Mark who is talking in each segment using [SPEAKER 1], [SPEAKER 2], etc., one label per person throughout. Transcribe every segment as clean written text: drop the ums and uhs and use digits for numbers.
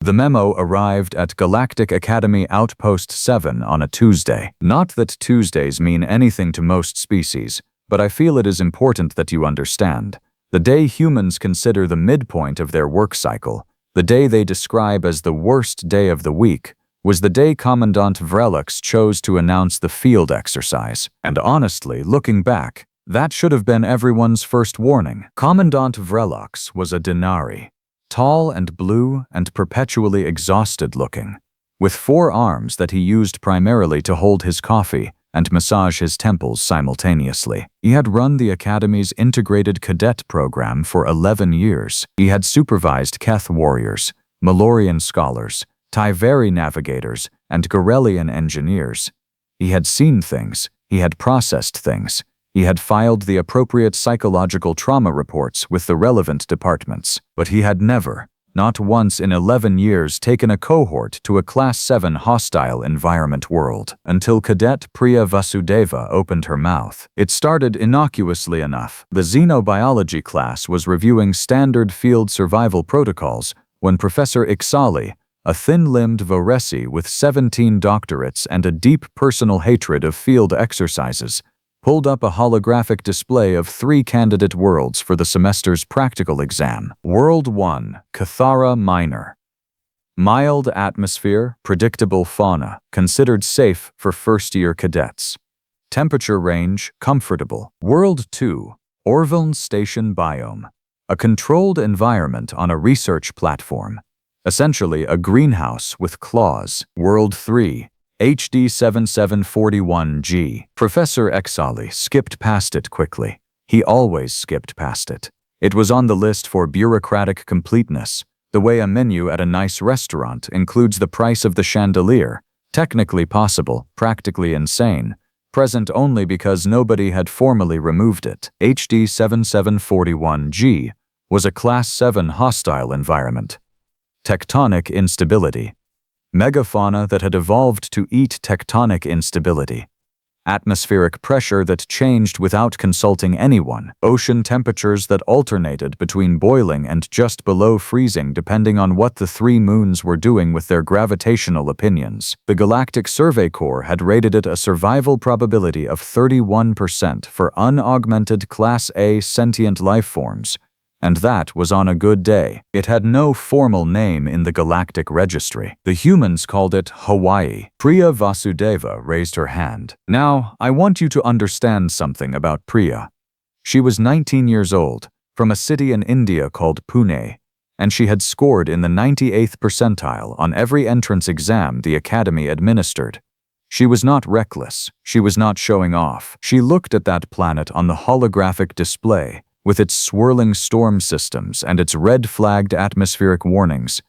[SPEAKER 1] The memo arrived at Galactic Academy Outpost 7 on a Tuesday. Not that Tuesdays mean anything to most species, but I feel it is important that you understand. The day humans consider the midpoint of their work cycle, the day they describe as the worst day of the week, was the day Commandant Vrelux chose to announce the field exercise. And honestly, looking back, that should have been everyone's first warning. Commandant Vrelux was a Denari, tall and blue and perpetually exhausted looking, with 4 arms that he used primarily to hold his coffee and massage his temples simultaneously. He had run the Academy's integrated cadet program for 11 years. He had supervised Keth warriors, Malorian scholars, Tyveri navigators, and Gorelian engineers. He had seen things, he had processed things, he had filed the appropriate psychological trauma reports with the relevant departments, but he had never, not once in 11 years, taken a cohort to a Class 7 hostile environment world, until Cadet Priya Vasudeva opened her mouth. It started innocuously enough. The xenobiology class was reviewing standard field survival protocols when Professor Ixali, a thin-limbed Voresi with 17 doctorates and a deep personal hatred of field exercises, pulled up a holographic display of 3 candidate worlds for the semester's practical exam. World 1, Cathara Minor. Mild atmosphere, predictable fauna, considered safe for first-year cadets. Temperature range, comfortable. World 2, Orviln Station Biome. A controlled environment on a research platform. Essentially a greenhouse with claws. World 3, HD 7741G. Professor Exali skipped past it quickly. He always skipped past it. It was on the list for bureaucratic completeness, the way a menu at a nice restaurant includes the price of the chandelier, technically possible, practically insane, present only because nobody had formally removed it. HD 7741G was a Class 7 hostile environment. Tectonic instability. Megafauna that had evolved to eat tectonic instability. Atmospheric pressure that changed without consulting anyone. Ocean temperatures that alternated between boiling and just below freezing depending on what the 3 moons were doing with their gravitational opinions. The Galactic Survey Corps had rated it a survival probability of 31% for unaugmented Class A sentient lifeforms, and that was on a good day. It had no formal name in the Galactic Registry. The humans called it Hawaii. Priya Vasudeva raised her hand. Now, I want you to understand something about Priya. She was 19 years old, from a city in India called Pune, and she had scored in the 98th percentile on every entrance exam the Academy administered. She was not reckless. She was not showing off. She looked at that planet on the holographic display, with its swirling storm systems and its red-flagged atmospheric warnings,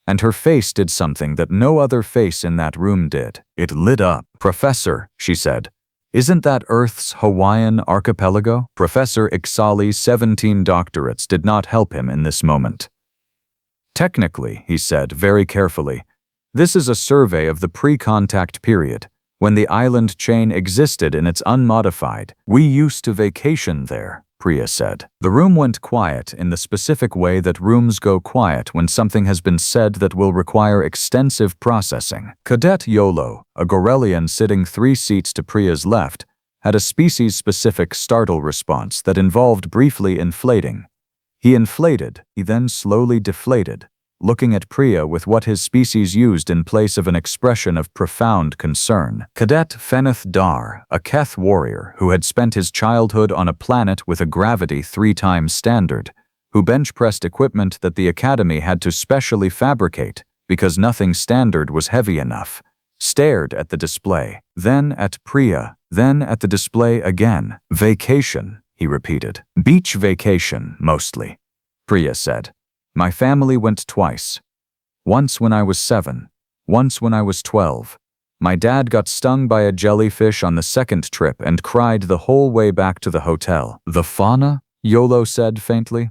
[SPEAKER 1] and her face did something that no other face in that room did. It lit up. "Professor," she said, "isn't that Earth's Hawaiian archipelago?" Professor Ixali's 17 doctorates did not help him in this moment. "Technically," he said very carefully, "this is a survey of the pre-contact period, when the island chain existed in its unmodified. We used to vacation there," Priya said. The room went quiet in the specific way that rooms go quiet when something has been said that will require extensive processing. Cadet Yolo, a Gorelian sitting 3 seats to Priya's left, had a species-specific startle response that involved briefly inflating. He inflated, he then slowly deflated, looking at Priya with what his species used in place of an expression of profound concern. Cadet Feneth Dar, a Keth warrior who had spent his childhood on a planet with a gravity 3 times standard, who bench-pressed equipment that the Academy had to specially fabricate because nothing standard was heavy enough, stared at the display, then at Priya, then at the display again. "Vacation," he repeated. "Beach vacation, mostly," Priya said. "My family went twice. Once when I was 7, once when I was 12. My dad got stung by a jellyfish on the 2nd trip and cried the whole way back to the hotel." "The fauna," Yolo said faintly,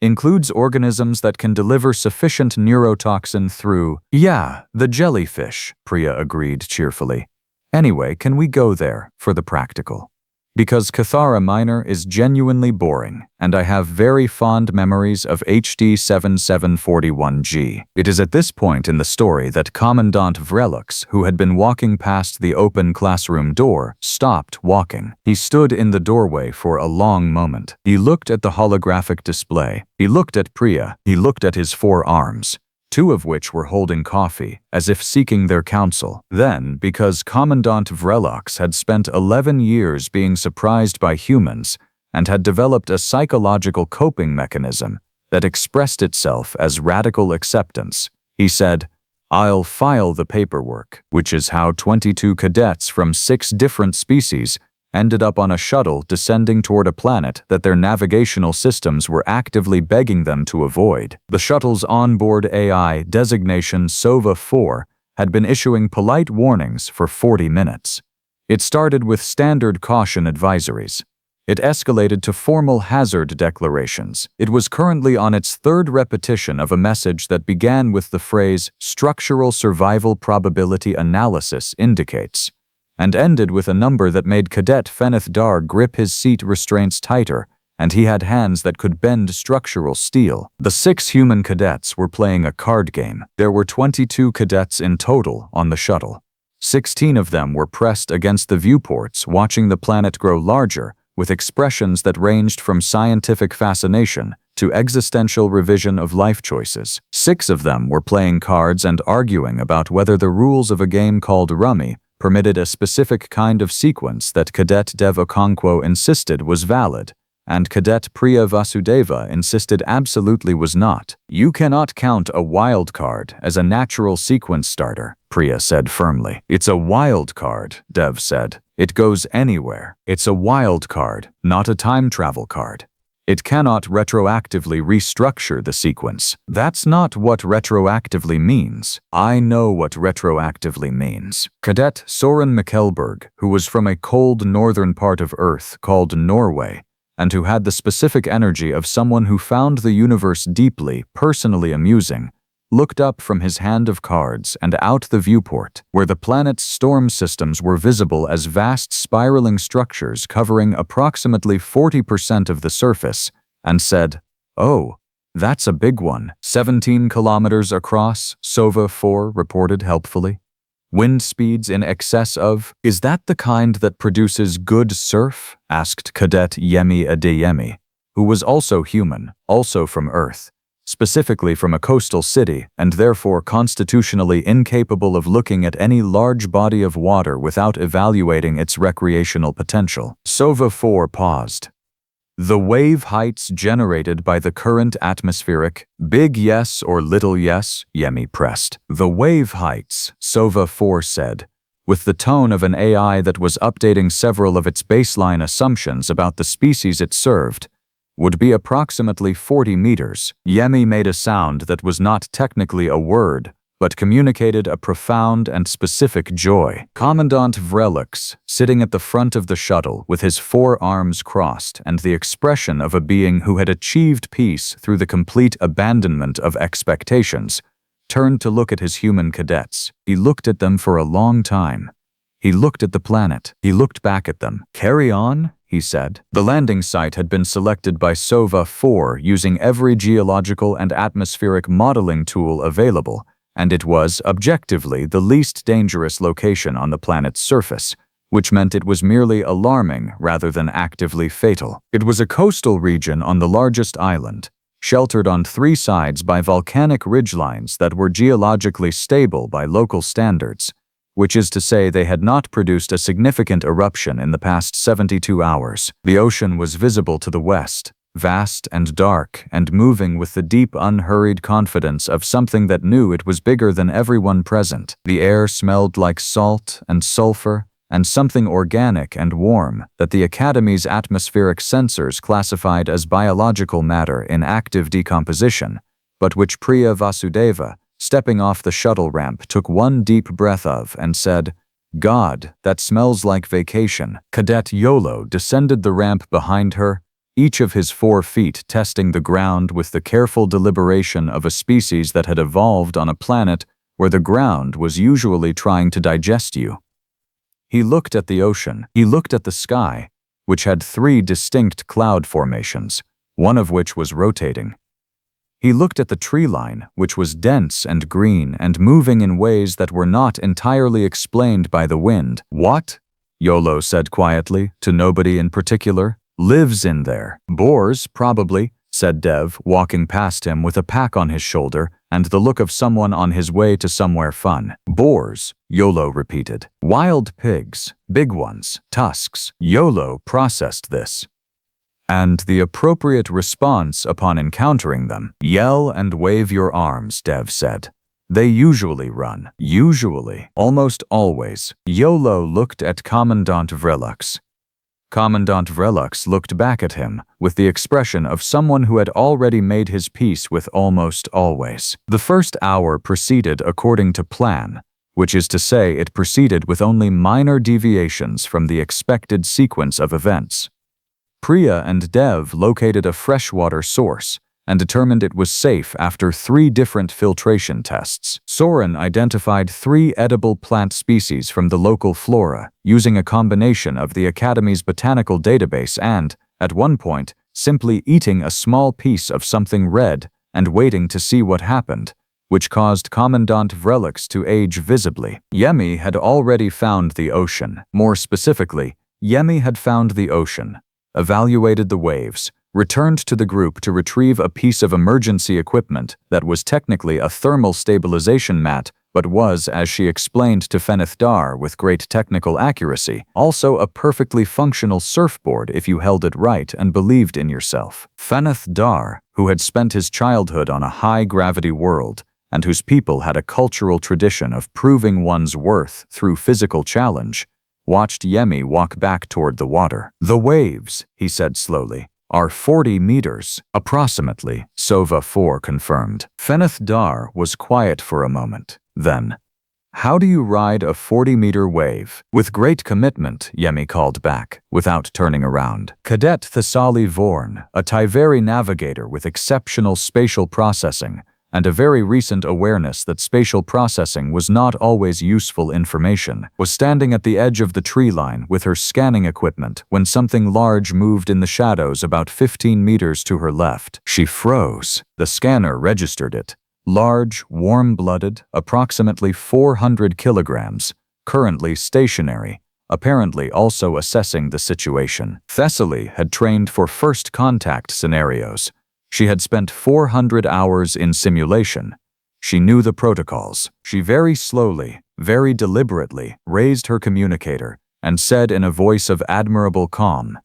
[SPEAKER 1] "includes organisms that can deliver sufficient neurotoxin through—" "Yeah, the jellyfish," Priya agreed cheerfully. "Anyway, can we go there for the practical?" Because Cathara Minor is genuinely boring, and I have very fond memories of HD 7741G. It is at this point in the story that Commandant Vrelux, who had been walking past the open classroom door, stopped walking. He stood in the doorway for a long moment. He looked at the holographic display. He looked at Priya. He looked at his 4 arms, 2 of which were holding coffee, as if seeking their counsel. Then, because Commandant Vrelux had spent 11 years being surprised by humans and had developed a psychological coping mechanism that expressed itself as radical acceptance, he said, "I'll file the paperwork," which is how 22 cadets from 6 different species ended up on a shuttle descending toward a planet that their navigational systems were actively begging them to avoid. The shuttle's onboard AI, designation SOVA-4, had been issuing polite warnings for 40 minutes. It started with standard caution advisories. It escalated to formal hazard declarations. It was currently on its 3rd repetition of a message that began with the phrase "structural survival probability analysis indicates," and ended with a number that made Cadet Feneth Dar grip his seat restraints tighter, and he had hands that could bend structural steel. The 6 human cadets were playing a card game. There were 22 cadets in total on the shuttle. 16 of them were pressed against the viewports, watching the planet grow larger, with expressions that ranged from scientific fascination to existential revision of life choices. 6 of them were playing cards and arguing about whether the rules of a game called Rummy permitted a specific kind of sequence that Cadet Dev Okonkwo insisted was valid, and Cadet Priya Vasudeva insisted absolutely was not. "You cannot count a wild card as a natural sequence starter," Priya said firmly. "It's a wild card," Dev said. "It goes anywhere. It's a wild card, not a time travel card. It cannot retroactively restructure the sequence." "That's not what retroactively means." "I know what retroactively means." Cadet Soren Mikkelberg, who was from a cold northern part of Earth called Norway, and who had the specific energy of someone who found the universe deeply, personally amusing, looked up from his hand of cards and out the viewport, where the planet's storm systems were visible as vast spiraling structures covering approximately 40% of the surface, and said, "Oh, that's a big one." 17 kilometers across, SOVA-4 reported helpfully. "Wind speeds in excess of—" "Is that the kind that produces good surf?" asked Cadet Yemi Adeyemi, who was also human, also from Earth, specifically from a coastal city, and therefore constitutionally incapable of looking at any large body of water without evaluating its recreational potential. SOVA-4 paused. "The wave heights generated by the current atmospheric—" "Big yes or little yes?" Yemi pressed. "The wave heights," SOVA-4 said, with the tone of an AI that was updating several of its baseline assumptions about the species it served, "would be approximately 40 meters. Yemi made a sound that was not technically a word, but communicated a profound and specific joy. Commandant Vrelux, sitting at the front of the shuttle with his 4 arms crossed and the expression of a being who had achieved peace through the complete abandonment of expectations, turned to look at his human cadets. He looked at them for a long time. He looked at the planet. He looked back at them. "Carry on," he said. The landing site had been selected by SOVA-4 using every geological and atmospheric modeling tool available, and it was, objectively, the least dangerous location on the planet's surface, which meant it was merely alarming rather than actively fatal. It was a coastal region on the largest island, sheltered on 3 sides by volcanic ridgelines that were geologically stable by local standards, which is to say they had not produced a significant eruption in the past 72 hours. The ocean was visible to the west, vast and dark and moving with the deep, unhurried confidence of something that knew it was bigger than everyone present. The air smelled like salt and sulfur and something organic and warm that the Academy's atmospheric sensors classified as biological matter in active decomposition, but which Priya Vasudeva, stepping off the shuttle ramp, took one deep breath of and said, "God, that smells like vacation." Cadet Yolo descended the ramp behind her, each of his 4 feet testing the ground with the careful deliberation of a species that had evolved on a planet where the ground was usually trying to digest you. He looked at the ocean, he looked at the sky, which had 3 distinct cloud formations, one of which was rotating. He looked at the tree line, which was dense and green and moving in ways that were not entirely explained by the wind. "What?" Yolo said quietly, to nobody in particular. "Lives in there." "Boars, probably," said Dev, walking past him with a pack on his shoulder and the look of someone on his way to somewhere fun. "Boars," Yolo repeated. "Wild pigs, big ones, tusks." Yolo processed this. "And the appropriate response upon encountering them. Yell and wave your arms," Dev said. "They usually run." "Usually." "Almost always." Yolo looked at Commandant Vrelux. Commandant Vrelux looked back at him with the expression of someone who had already made his peace with almost always. The first hour proceeded according to plan, which is to say it proceeded with only minor deviations from the expected sequence of events. Priya and Dev located a freshwater source and determined it was safe after 3 different filtration tests. Soren identified 3 edible plant species from the local flora, using a combination of the Academy's botanical database and, at one point, simply eating a small piece of something red and waiting to see what happened, which caused Commandant Vrelix to age visibly. Yemi had already found the ocean. More specifically, Yemi had found the ocean, evaluated the waves, returned to the group to retrieve a piece of emergency equipment that was technically a thermal stabilization mat, but was, as she explained to Feneth Dar with great technical accuracy, also a perfectly functional surfboard if you held it right and believed in yourself. Feneth Dar, who had spent his childhood on a high-gravity world, and whose people had a cultural tradition of proving one's worth through physical challenge, watched Yemi walk back toward the water. "The waves," he said slowly, "are 40 meters, approximately," Sova 4 confirmed. Feneth Dar was quiet for a moment. Then, "How do you ride a 40-meter wave?" "With great commitment," Yemi called back, without turning around. Cadet Thessali Vorn, a Tyveri navigator with exceptional spatial processing, and a very recent awareness that spatial processing was not always useful information, was standing at the edge of the tree line with her scanning equipment when something large moved in the shadows about 15 meters to her left. She froze. The scanner registered it. Large, warm-blooded, approximately 400 kilograms, currently stationary, apparently also assessing the situation. Thessaly had trained for first contact scenarios. She had spent 400 hours in simulation. She knew the protocols. She very slowly, very deliberately raised her communicator and said in a voice of admirable calm,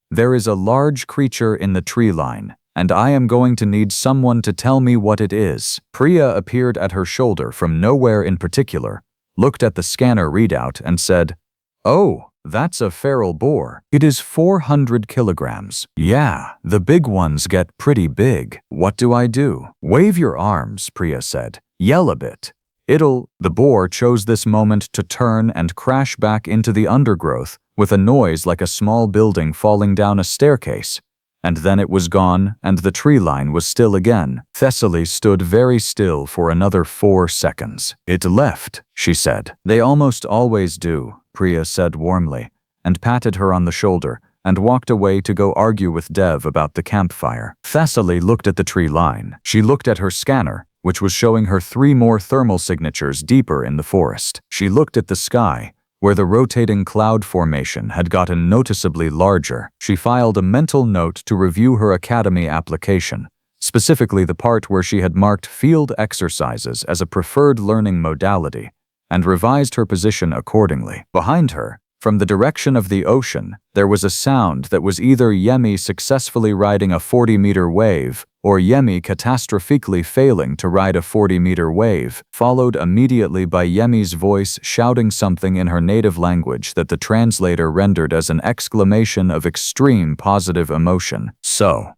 [SPEAKER 1] "There is a large creature in the tree line, and I am going to need someone to tell me what it is." Priya appeared at her shoulder from nowhere in particular, looked at the scanner readout and said, "Oh, that's a feral boar. It is 400 kilograms. Yeah, the big ones get pretty big. What do I do?" "Wave your arms," Priya said. "Yell a bit. It'll..." The boar chose this moment to turn and crash back into the undergrowth with a noise like a small building falling down a staircase. And then it was gone, and the tree line was still again. Thessaly stood very still for another 4 seconds. "It left," she said. "They almost always do," Priya said warmly, and patted her on the shoulder, and walked away to go argue with Dev about the campfire. Thessaly looked at the tree line. She looked at her scanner, which was showing her 3 more thermal signatures deeper in the forest. She looked at the sky, where the rotating cloud formation had gotten noticeably larger. She filed a mental note to review her academy application, specifically the part where she had marked field exercises as a preferred learning modality, and revised her position accordingly. Behind her, from the direction of the ocean, there was a sound that was either Yemi successfully riding a 40-meter wave or Yemi catastrophically failing to ride a 40-meter wave, followed immediately by Yemi's voice shouting something in her native language that the translator rendered as an exclamation of extreme positive emotion. So,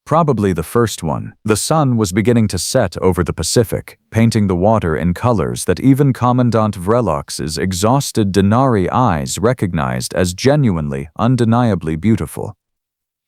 [SPEAKER 1] probably the first one. The sun was beginning to set over the Pacific, painting the water in colors that even Commandant Vrelox's exhausted Denari eyes recognized as genuinely, undeniably beautiful.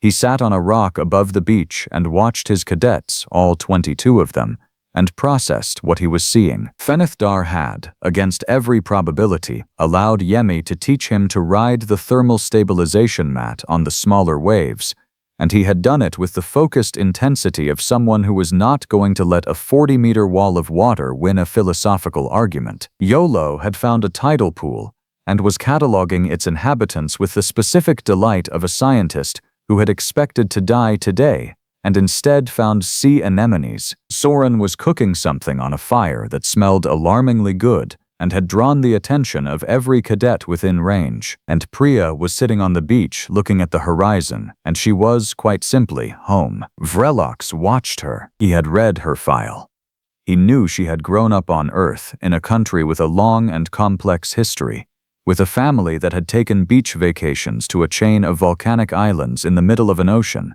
[SPEAKER 1] He sat on a rock above the beach and watched his cadets, all 22 of them, and processed what he was seeing. Fenith Dar had, against every probability, allowed Yemi to teach him to ride the thermal stabilization mat on the smaller waves, and he had done it with the focused intensity of someone who was not going to let a 40-meter wall of water win a philosophical argument. Yolo had found a tidal pool and was cataloging its inhabitants with the specific delight of a scientist who had expected to die today and instead found sea anemones. Soren was cooking something on a fire that smelled alarmingly good and had drawn the attention of every cadet within range. And Priya was sitting on the beach looking at the horizon, and she was, quite simply, home. Vrelox watched her. He had read her file. He knew she had grown up on Earth in a country with a long and complex history, with a family that had taken beach vacations to a chain of volcanic islands in the middle of an ocean,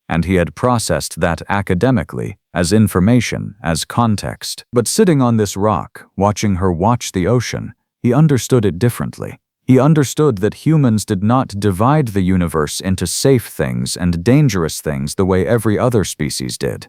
[SPEAKER 1] and he had processed that academically, as information, as context. But sitting on this rock, watching her watch the ocean, he understood it differently. He understood that humans did not divide the universe into safe things and dangerous things the way every other species did.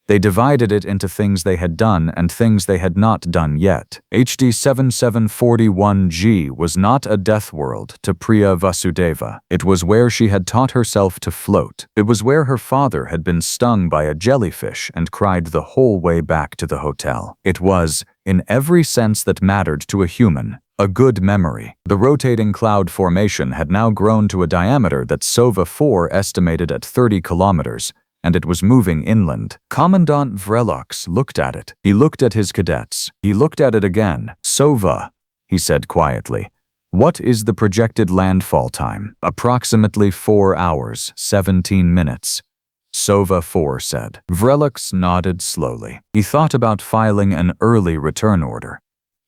[SPEAKER 1] They divided it into things they had done and things they had not done yet. HD 7741G was not a Deathworld to Priya Vasudeva. It was where she had taught herself to float. It was where her father had been stung by a jellyfish and cried the whole way back to the hotel. It was, in every sense that mattered to a human, a good memory. The rotating cloud formation had now grown to a diameter that Sova 4 estimated at 30 kilometers, and it was moving inland. Commandant Vrelox looked at it. He looked at his cadets. He looked at it again. "Sova," he said quietly, "what is the projected landfall time?" "Approximately 4 hours, 17 minutes. Sova 4 said. Vrelox nodded slowly. He thought about filing an early return order.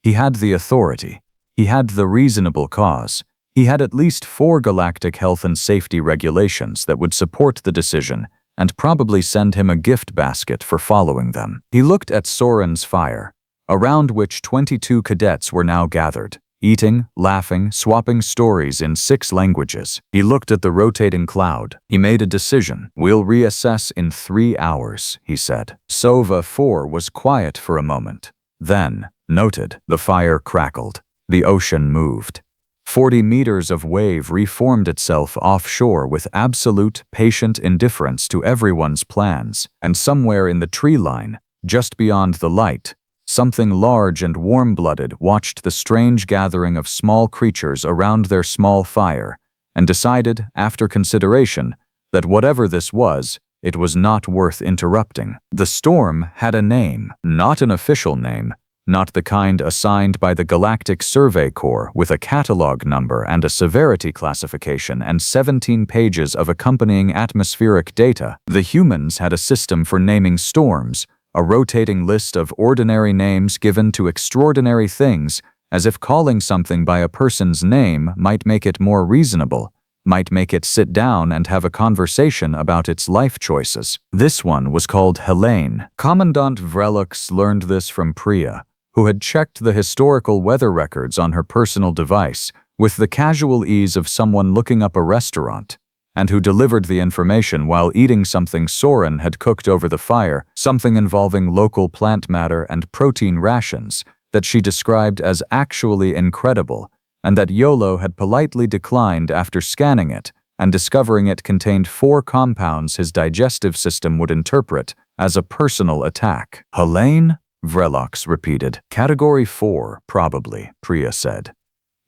[SPEAKER 1] He had the authority. He had the reasonable cause. He had at least 4 galactic health and safety regulations that would support the decision, and probably send him a gift basket for following them. He looked at Soren's fire, around which 22 cadets were now gathered, eating, laughing, swapping stories in 6 languages. He looked at the rotating cloud. He made a decision. "We'll reassess in 3 hours, he said. Sova 4 was quiet for a moment. Then, noted, the fire crackled. The ocean moved. 40 meters of wave reformed itself offshore with absolute, patient indifference to everyone's plans, and somewhere in the tree line, just beyond the light, something large and warm-blooded watched the strange gathering of small creatures around their small fire, and decided, after consideration, that whatever this was, it was not worth interrupting. The storm had a name, not an official name, not the kind assigned by the Galactic Survey Corps with a catalog number and a severity classification and 17 pages of accompanying atmospheric data. The humans had a system for naming storms, a rotating list of ordinary names given to extraordinary things, as if calling something by a person's name might make it more reasonable, might make it sit down and have a conversation about its life choices. This one was called Helene. Commandant Vrelox learned this from Priya, who had checked the historical weather records on her personal device with the casual ease of someone looking up a restaurant, and who delivered the information while eating something Soren had cooked over the fire, something involving local plant matter and protein rations that she described as actually incredible, and that Yolo had politely declined after scanning it and discovering it contained 4 compounds his digestive system would interpret as a personal attack. Helene? Vrelox repeated. Category 4, probably, Priya said.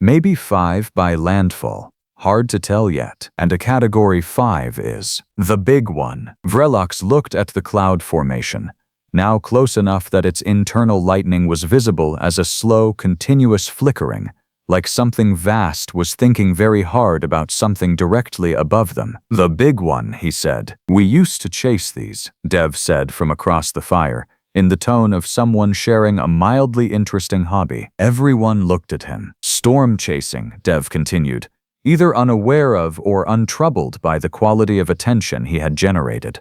[SPEAKER 1] Maybe 5 by landfall. Hard to tell yet. And a Category 5 is the big one. Vrelox looked at the cloud formation, now close enough that its internal lightning was visible as a slow, continuous flickering, like something vast was thinking very hard about something directly above them. The big one, he said. We used to chase these, Dev said from across the fire, in the tone of someone sharing a mildly interesting hobby. Everyone looked at him. Storm chasing, Dev continued, either unaware of or untroubled by the quality of attention he had generated.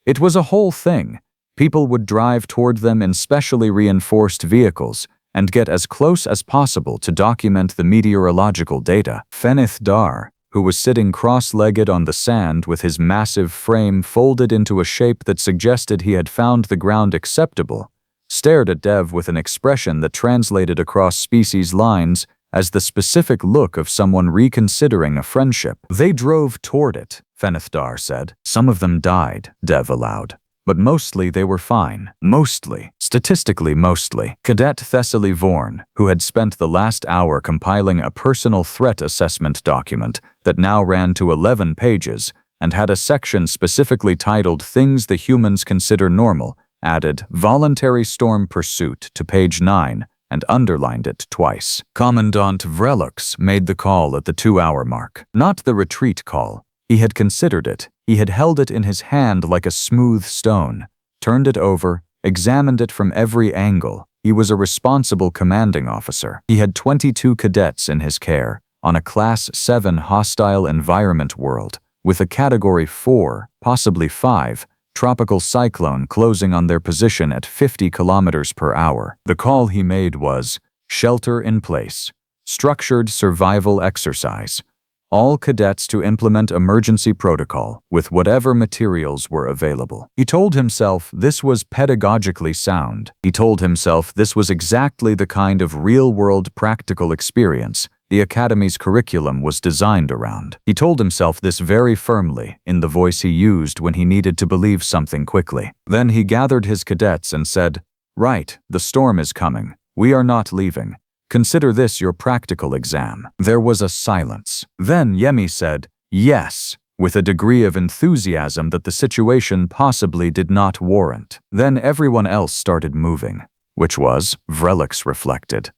[SPEAKER 1] It was a whole thing. People would drive toward them in specially reinforced vehicles and get as close as possible to document the meteorological data. Fenith Dar, who was sitting cross-legged on the sand with his massive frame folded into a shape that suggested he had found the ground acceptable, stared at Dev with an expression that translated across species lines as the specific look of someone reconsidering a friendship. "They drove toward it," Fenithdar said. "Some of them died," Dev allowed. "But mostly they were fine. Mostly. Statistically mostly." Cadet Thessaly Vorn, who had spent the last hour compiling a personal threat assessment document that now ran to 11 pages and had a section specifically titled Things the Humans Consider Normal, added Voluntary Storm Pursuit to page 9 and underlined it twice. Commandant Vrelux made the call at the 2-hour mark. Not the retreat call. He had considered it. He had held it in his hand like a smooth stone, turned it over, examined it from every angle. He was a responsible commanding officer. He had 22 cadets in his care on a Class 7 hostile environment world with a Category 4, possibly 5, tropical cyclone closing on their position at 50 kilometers per hour. The call he made was shelter in place, structured survival exercise. All cadets to implement emergency protocol with whatever materials were available. He told himself this was pedagogically sound. He told himself this was exactly the kind of real-world practical experience the Academy's curriculum was designed around. He told himself this very firmly in the voice he used when he needed to believe something quickly. Then he gathered his cadets and said, "Right, the storm is coming. We are not leaving. Consider this your practical exam." There was a silence. Then Yemi said, "Yes," with a degree of enthusiasm that the situation possibly did not warrant. Then everyone else started moving, which was, Vrelix reflected,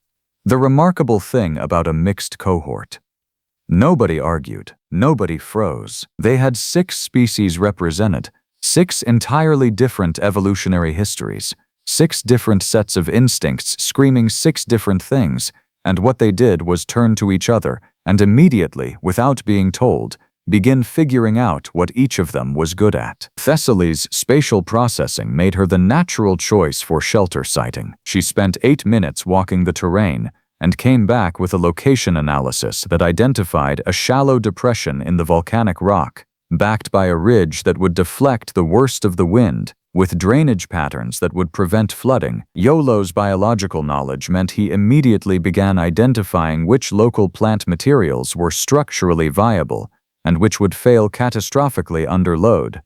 [SPEAKER 1] the remarkable thing about a mixed cohort. Nobody argued. Nobody froze. They had 6 species represented, 6 entirely different evolutionary histories, 6 different sets of instincts screaming 6 different things, and what they did was turn to each other and immediately, without being told, begin figuring out what each of them was good at. Thessaly's spatial processing made her the natural choice for shelter siting. She spent 8 minutes walking the terrain and came back with a location analysis that identified a shallow depression in the volcanic rock, backed by a ridge that would deflect the worst of the wind, with drainage patterns that would prevent flooding. Yolo's biological knowledge meant he immediately began identifying which local plant materials were structurally viable and which would fail catastrophically under load,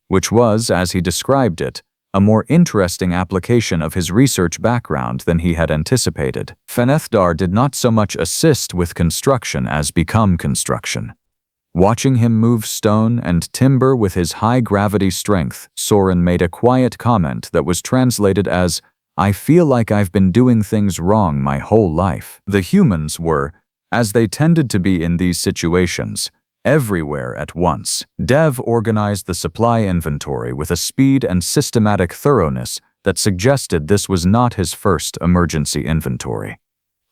[SPEAKER 1] which was, as he described it, a more interesting application of his research background than he had anticipated. Fenithdar did not so much assist with construction as become construction. Watching him move stone and timber with his high-gravity strength, Soren made a quiet comment that was translated as, "I feel like I've been doing things wrong my whole life." The humans were, as they tended to be in these situations, everywhere at once. Dev organized the supply inventory with a speed and systematic thoroughness that suggested this was not his first emergency inventory.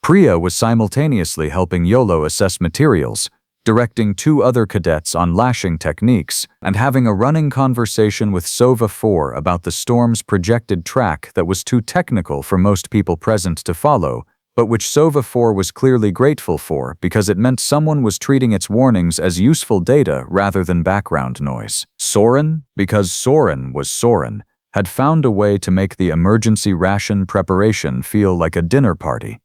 [SPEAKER 1] Priya was simultaneously helping Yolo assess materials, directing 2 other cadets on lashing techniques, and having a running conversation with Sova 4 about the storm's projected track that was too technical for most people present to follow, but which Sova 4 was clearly grateful for because it meant someone was treating its warnings as useful data rather than background noise. Soren, because Soren was Soren, had found a way to make the emergency ration preparation feel like a dinner party.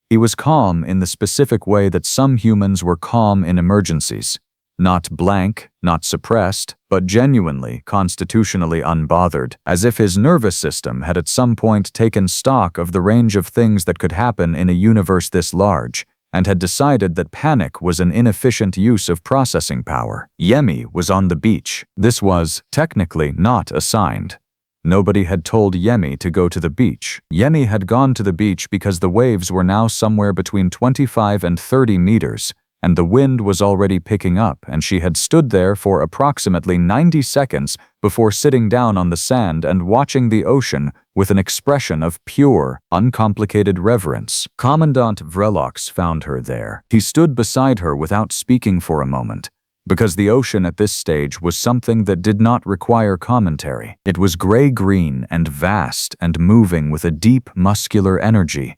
[SPEAKER 1] He was calm in the specific way that some humans were calm in emergencies. Not blank, not suppressed, but genuinely, constitutionally unbothered, as if his nervous system had at some point taken stock of the range of things that could happen in a universe this large, and had decided that panic was an inefficient use of processing power. Yemi was on the beach. This was, technically, not assigned. Nobody had told Yemi to go to the beach. Yemi had gone to the beach because the waves were now somewhere between 25 and 30 meters, and the wind was already picking up, and she had stood there for approximately 90 seconds before sitting down on the sand and watching the ocean with an expression of pure, uncomplicated reverence. Commandant Vrelux found her there. He stood beside her without speaking for a moment, because the ocean at this stage was something that did not require commentary. It was gray-green and vast and moving with a deep, muscular energy,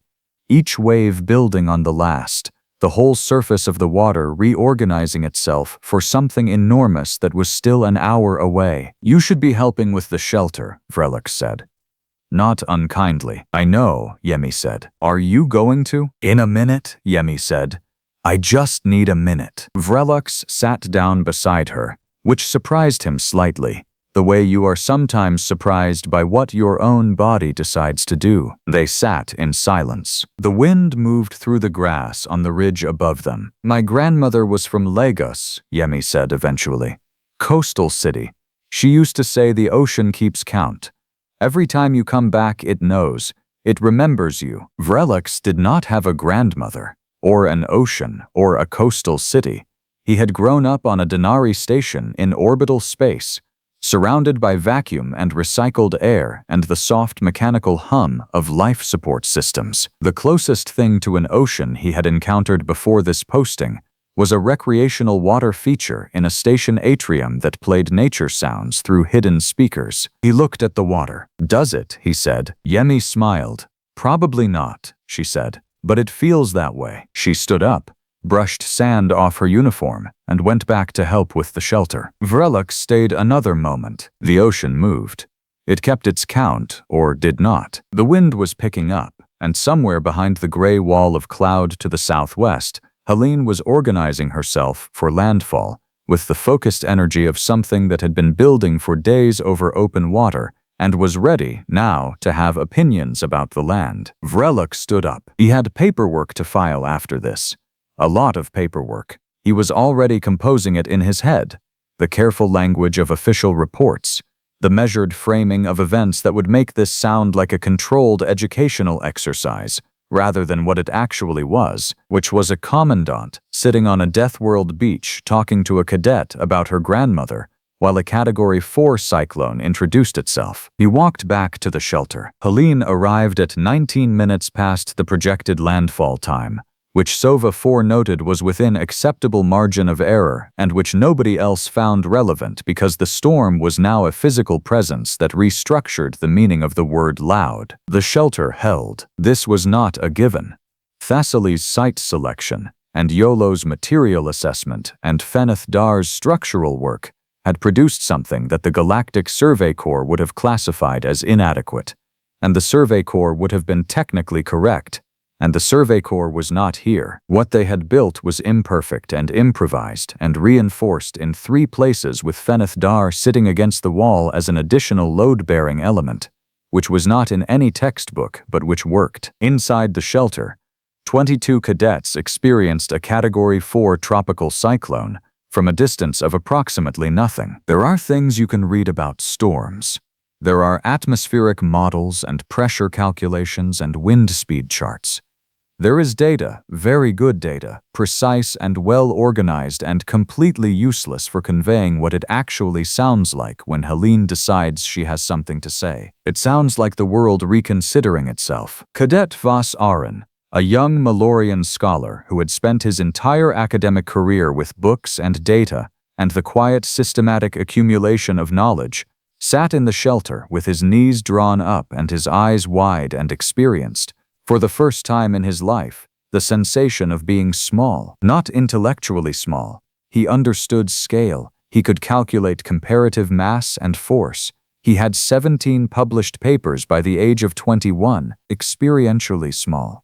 [SPEAKER 1] each wave building on the last, the whole surface of the water reorganizing itself for something enormous that was still an hour away. "You should be helping with the shelter," Vrelix said. not unkindly. "I know," Yemi said. "Are you going to?" "In a minute," Yemi said. "I just need a minute." Vrelux sat down beside her, which surprised him slightly, the way you are sometimes surprised by what your own body decides to do. They sat in silence. The wind moved through the grass on the ridge above them. "My grandmother was from Lagos," Yemi said eventually. "Coastal city. She used to say the ocean keeps count. Every time you come back, it knows. It remembers you." Vrelux did not have a grandmother, or an ocean, or a coastal city. He had grown up on a Denari station in orbital space, surrounded by vacuum and recycled air and the soft mechanical hum of life support systems. The closest thing to an ocean he had encountered before this posting was a recreational water feature in a station atrium that played nature sounds through hidden speakers. He looked at the water. "Does it?" he said. Yemi smiled. "Probably not," she said, "but it feels that way." She stood up, brushed sand off her uniform, and went back to help with the shelter. Vrelux stayed another moment. The ocean moved. It kept its count, or did not. The wind was picking up, and somewhere behind the gray wall of cloud to the southwest, Helene was organizing herself for landfall, with the focused energy of something that had been building for days over open water, and was ready, now, to have opinions about the land. Vrelux stood up. He had paperwork to file after this. A lot of paperwork. He was already composing it in his head. The careful language of official reports. The measured framing of events that would make this sound like a controlled educational exercise, rather than what it actually was, which was a commandant sitting on a Deathworld beach talking to a cadet about her grandmother, while a Category 4 cyclone introduced itself. He walked back to the shelter. Helene arrived at 19 minutes past the projected landfall time, which Sova 4 noted was within acceptable margin of error and which nobody else found relevant because the storm was now a physical presence that restructured the meaning of the word loud. The shelter held. This was not a given. Thessaly's site selection, and Yolo's material assessment, and Feneth Dar's structural work had produced something that the Galactic Survey Corps would have classified as inadequate, and the Survey Corps would have been technically correct, and the Survey Corps was not here. What they had built was imperfect and improvised and reinforced in 3 places with Feneth Dar sitting against the wall as an additional load-bearing element, which was not in any textbook but which worked. Inside the shelter, 22 cadets experienced a Category 4 tropical cyclone from a distance of approximately nothing. There are things you can read about storms. There are atmospheric models and pressure calculations and wind speed charts. There is data, very good data, precise and well-organized and completely useless for conveying what it actually sounds like when Helene decides she has something to say. It sounds like the world reconsidering itself. Cadet Vas Aren, a young Malorian scholar who had spent his entire academic career with books and data and the quiet systematic accumulation of knowledge, sat in the shelter with his knees drawn up and his eyes wide and experienced, for the first time in his life, the sensation of being small. Not intellectually small. He understood scale. He could calculate comparative mass and force. He had 17 published papers by the age of 21, experientially small.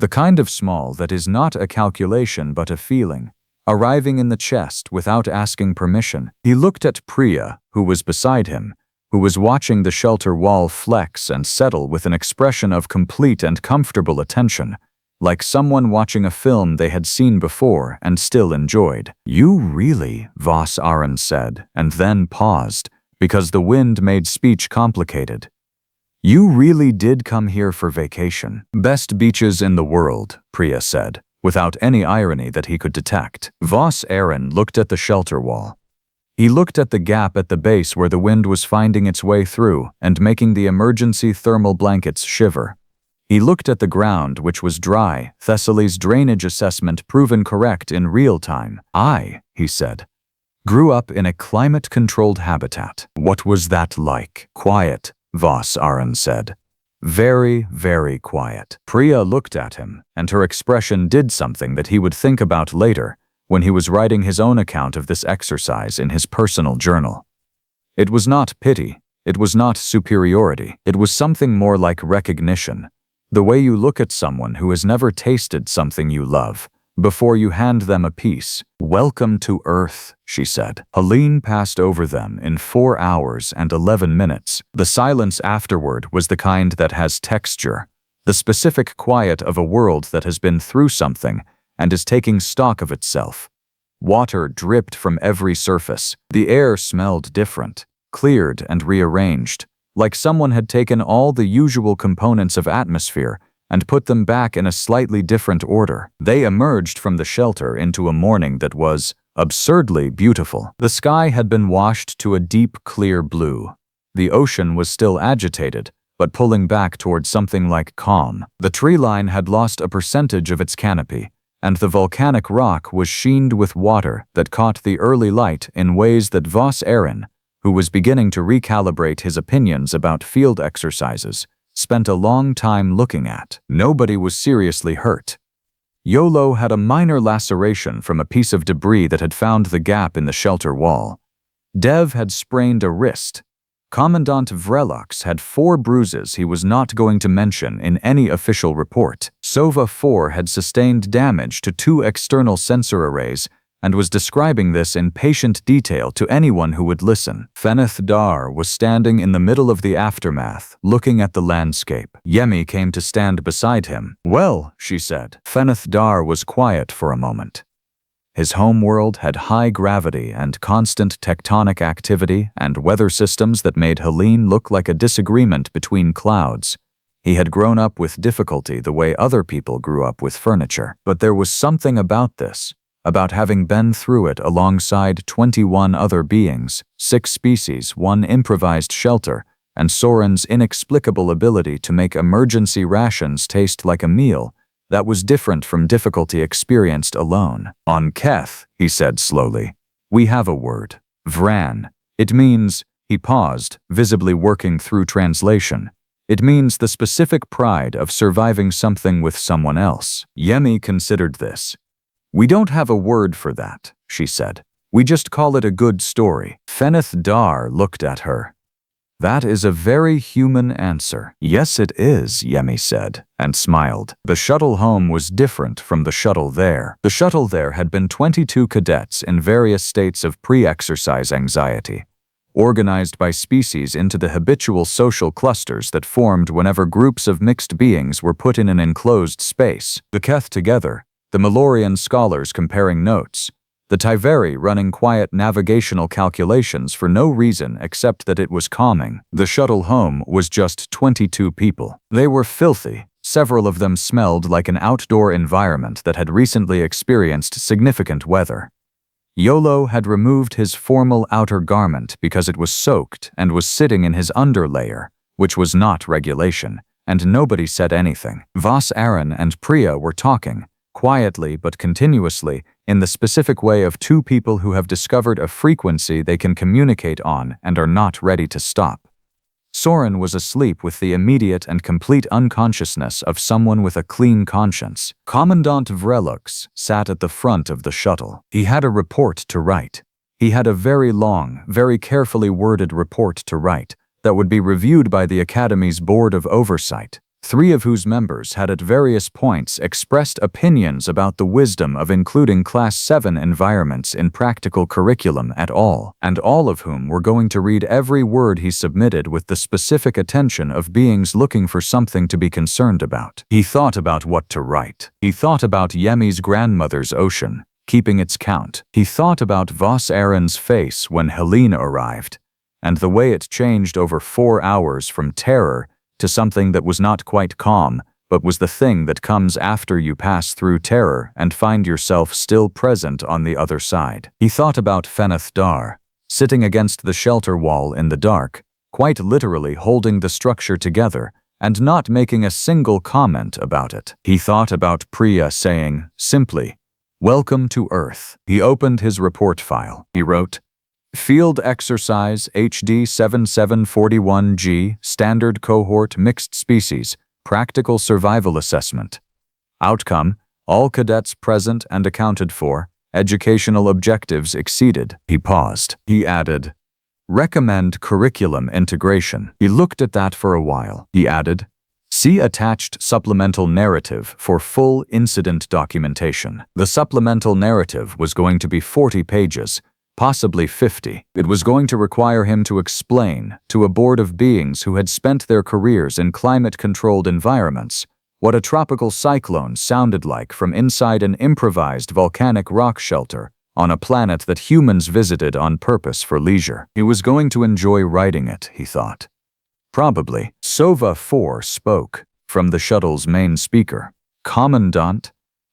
[SPEAKER 1] The kind of small that is not a calculation but a feeling, arriving in the chest without asking permission. He looked at Priya, who was beside him, who was watching the shelter wall flex and settle with an expression of complete and comfortable attention, like someone watching a film they had seen before and still enjoyed. "You really," Vas Aren said, and then paused, because the wind made speech complicated. "You really did come here for vacation." "Best beaches in the world," Priya said, without any irony that he could detect. Vas Aren looked at the shelter wall. He looked at the gap at the base where the wind was finding its way through and making the emergency thermal blankets shiver. He looked at the ground, which was dry, Thessaly's drainage assessment proven correct in real time. "I," he said, "grew up in a climate-controlled habitat." "What was that like?" "Quiet," Vas Aren said. "Very, very quiet." Priya looked at him, and her expression did something that he would think about later, when he was writing his own account of this exercise in his personal journal. It was not pity, It was not superiority. It was something more like recognition. The way you look at someone who has never tasted something you love before you hand them a piece. "Welcome to Earth," she said. Helene passed over them in 4 hours and 11 minutes. The silence afterward was the kind that has texture, the specific quiet of a world that has been through something and is taking stock of itself. Water dripped from every surface. The air smelled different, cleared and rearranged, like someone had taken all the usual components of atmosphere and put them back in a slightly different order. They emerged from the shelter into a morning that was absurdly beautiful. The sky had been washed to a deep, clear blue. The ocean was still agitated, but pulling back towards something like calm. The tree line had lost a percentage of its canopy, and the volcanic rock was sheened with water that caught the early light in ways that Voss Aaron, who was beginning to recalibrate his opinions about field exercises, spent a long time looking at. Nobody was seriously hurt. Yolo had a minor laceration from a piece of debris that had found the gap in the shelter wall. Dev had sprained a wrist. Commandant Vrelux had 4 bruises he was not going to mention in any official report. Sova 4 had sustained damage to 2 external sensor arrays and was describing this in patient detail to anyone who would listen. Feneth Dar was standing in the middle of the aftermath, looking at the landscape. Yemi came to stand beside him. "Well," she said. Feneth Dar was quiet for a moment. His homeworld had high gravity and constant tectonic activity and weather systems that made Helene look like a disagreement between clouds. He had grown up with difficulty the way other people grew up with furniture. But there was something about this, about having been through it alongside 21 other beings, 6 species, 1 improvised shelter, and Soren's inexplicable ability to make emergency rations taste like a meal, that was different from difficulty experienced alone. "On Keth," he said slowly, "we have a word. Vran. It means," he paused, visibly working through translation, "it means the specific pride of surviving something with someone else." Yemi considered this. "We don't have a word for that," she said. "We just call it a good story." Feneth Dar looked at her. "That is a very human answer." "Yes, it is," Yemi said, and smiled. The shuttle home was different from the shuttle there. The shuttle there had been 22 cadets in various states of pre-exercise anxiety, organized by species into the habitual social clusters that formed whenever groups of mixed beings were put in an enclosed space. The Keth together, the Malorian scholars comparing notes, the Tiveri running quiet navigational calculations for no reason except that it was calming. The shuttle home was just 22 people. They were filthy. Several of them smelled like an outdoor environment that had recently experienced significant weather. Yolo had removed his formal outer garment because it was soaked and was sitting in his underlayer, which was not regulation, and nobody said anything. Voss Aaron and Priya were talking, quietly but continuously, in the specific way of 2 people who have discovered a frequency they can communicate on and are not ready to stop. Soren was asleep with the immediate and complete unconsciousness of someone with a clean conscience. Commandant Vrelux sat at the front of the shuttle. He had a report to write. He had a very long, very carefully worded report to write that would be reviewed by the Academy's Board of Oversight, 3 of whose members had at various points expressed opinions about the wisdom of including Class 7 environments in practical curriculum at all, and all of whom were going to read every word he submitted with the specific attention of beings looking for something to be concerned about. He thought about what to write. He thought about Yemi's grandmother's ocean, keeping its count. He thought about Voss Aaron's face when Helene arrived, and the way it changed over 4 hours from terror to something that was not quite calm, but was the thing that comes after you pass through terror and find yourself still present on the other side. He thought about Feneth Dar, sitting against the shelter wall in the dark, quite literally holding the structure together and not making a single comment about it. He thought about Priya saying, simply, "Welcome to Earth." He opened his report file. He wrote, "Field Exercise HD 7741G, Standard Cohort Mixed Species, Practical Survival Assessment. Outcome, all cadets present and accounted for, educational objectives exceeded." He paused. He added, Recommend curriculum integration. He looked at that for a while. He added, see attached supplemental narrative for full incident documentation. The supplemental narrative was going to be 40 pages, possibly 50. It was going to require him to explain to a board of beings who had spent their careers in climate-controlled environments what a tropical cyclone sounded like from inside an improvised volcanic rock shelter on a planet that humans visited on purpose for leisure. He was going to enjoy writing it, he thought. Probably. Sova 4 spoke from the shuttle's main speaker. Commandant,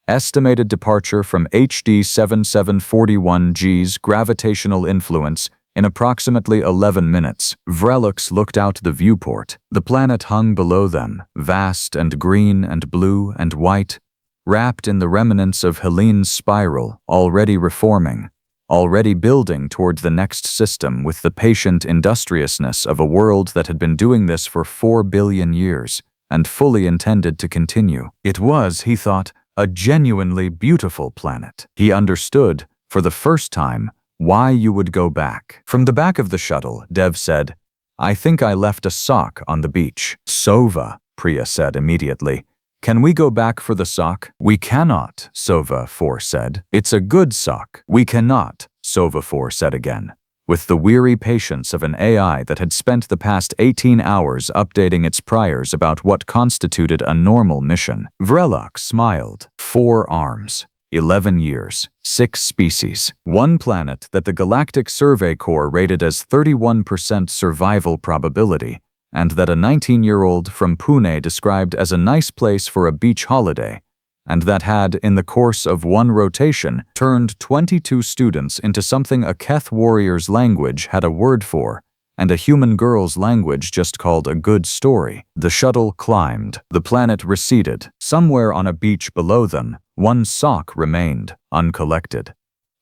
[SPEAKER 1] estimated departure from HD 7741G's gravitational influence in approximately 11 minutes. Vrelux looked out the viewport. The planet hung below them, vast and green and blue and white, wrapped in the remnants of Helene's spiral, already reforming, already building toward the next system with the patient industriousness of a world that had been doing this for 4 billion years and fully intended to continue. It was, he thought, a genuinely beautiful planet. He understood, for the first time, why you would go back. From the back of the shuttle, Dev said, I think I left a sock on the beach. Sova, Priya said immediately. Can we go back for the sock? We cannot, Sova 4 said. It's a good sock. We cannot, Sova 4 said again, with the weary patience of an AI that had spent the past 18 hours updating its priors about what constituted a normal mission. Vrelok smiled. 4 arms, 11 years, 6 species, 1 planet that the Galactic Survey Corps rated as 31% survival probability, and that a 19-year-old from Pune described as a nice place for a beach holiday, and that had, in the course of 1 rotation, turned 22 students into something a Keth warrior's language had a word for, and a human girl's language just called a good story. The shuttle climbed. The planet receded. Somewhere on a beach below them, 1 sock remained, uncollected.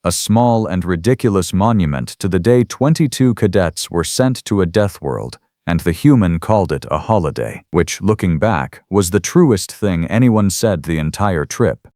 [SPEAKER 1] A small and ridiculous monument to the day 22 cadets were sent to a Deathworld, and the human called it a holiday, which, looking back, was the truest thing anyone said the entire trip.